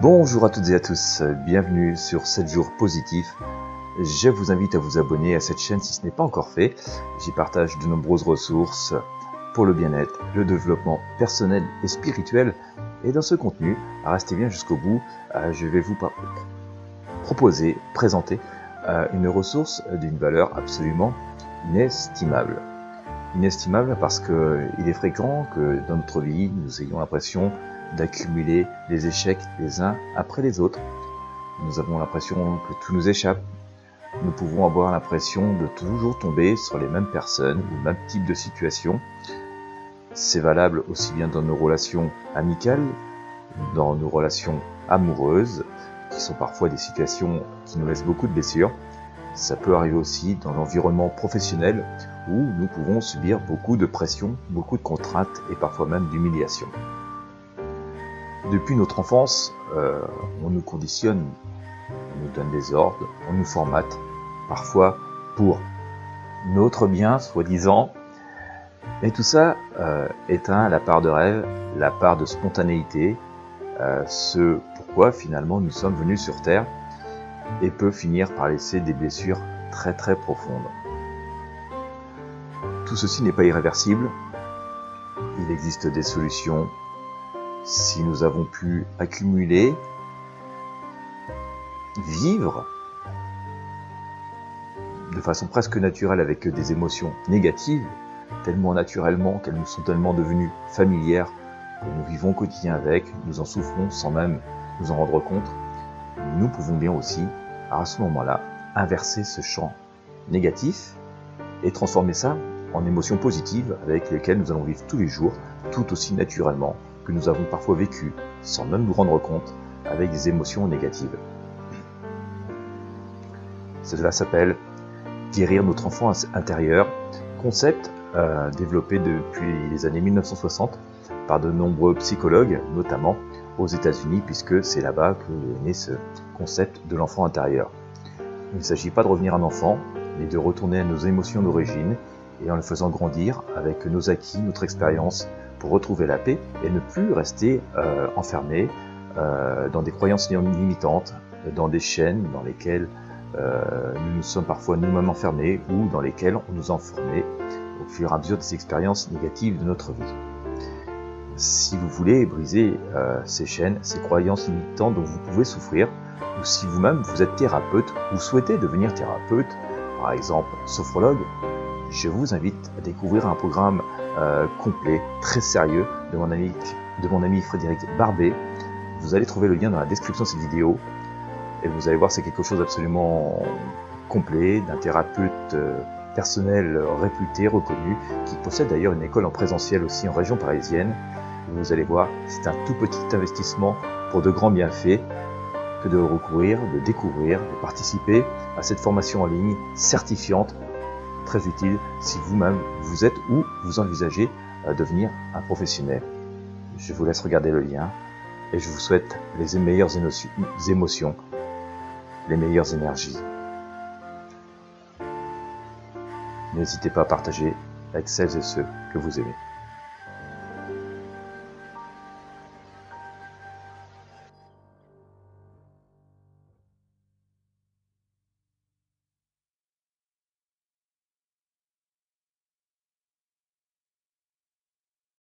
Bonjour à toutes et à tous, bienvenue sur 7 jours positifs. Je vous invite à vous abonner à cette chaîne si ce n'est pas encore fait. J'y partage de nombreuses ressources pour le bien-être, le développement personnel et spirituel. Et dans ce contenu, restez bien jusqu'au bout, je vais vous présenter une ressource d'une valeur absolument inestimable. Inestimable parce qu'il est fréquent que dans notre vie, nous ayons l'impression d'accumuler les échecs les uns après les autres. Nous avons l'impression que tout nous échappe. Nous pouvons avoir l'impression de toujours tomber sur les mêmes personnes ou le même type de situation. C'est valable aussi bien dans nos relations amicales, dans nos relations amoureuses, qui sont parfois des situations qui nous laissent beaucoup de blessures. Ça peut arriver aussi dans l'environnement professionnel où nous pouvons subir beaucoup de pression, beaucoup de contraintes et parfois même d'humiliation. Depuis notre enfance, on nous conditionne, on nous donne des ordres, on nous formate, parfois pour notre bien, soi-disant. Et tout ça éteint la part de rêve, la part de spontanéité, ce pourquoi finalement nous sommes venus sur Terre, et peut finir par laisser des blessures très très profondes. Tout ceci n'est pas irréversible, il existe des solutions. Si nous avons pu accumuler, vivre de façon presque naturelle avec des émotions négatives, tellement naturellement qu'elles nous sont tellement devenues familières, que nous vivons au quotidien avec, nous en souffrons sans même nous en rendre compte, nous pouvons bien aussi, à ce moment-là, inverser ce champ négatif et transformer ça en émotions positives avec lesquelles nous allons vivre tous les jours, tout aussi naturellement que nous avons parfois vécu, sans même nous rendre compte, avec des émotions négatives. Cela s'appelle guérir notre enfant intérieur, concept développé depuis les années 1960 par de nombreux psychologues, notamment aux États-Unis, puisque c'est là-bas qu'est né ce concept de l'enfant intérieur. Il ne s'agit pas de revenir un enfant, mais de retourner à nos émotions d'origine et en le faisant grandir avec nos acquis, notre expérience, pour retrouver la paix et ne plus rester enfermé dans des croyances limitantes, dans des chaînes dans lesquelles nous nous sommes parfois nous-mêmes enfermés ou dans lesquelles on nous a enfermés au fur et à mesure des expériences négatives de notre vie. Si vous voulez briser ces chaînes, ces croyances limitantes dont vous pouvez souffrir, ou si vous-même vous êtes thérapeute ou souhaitez devenir thérapeute, par exemple sophrologue, je vous invite à découvrir un programme complet, très sérieux de mon ami Frédéric Barbet. Vous allez trouver le lien dans la description de cette vidéo et vous allez voir, c'est quelque chose d'absolument complet, d'un thérapeute personnel réputé, reconnu, qui possède d'ailleurs une école en présentiel aussi en région parisienne. Vous allez voir, c'est un tout petit investissement pour de grands bienfaits que de recourir, de découvrir, de participer à cette formation en ligne certifiante, très utile si vous-même vous êtes ou vous envisagez devenir un professionnel. Je vous laisse regarder le lien et je vous souhaite les meilleures émotions, les meilleures énergies. N'hésitez pas à partager avec celles et ceux que vous aimez.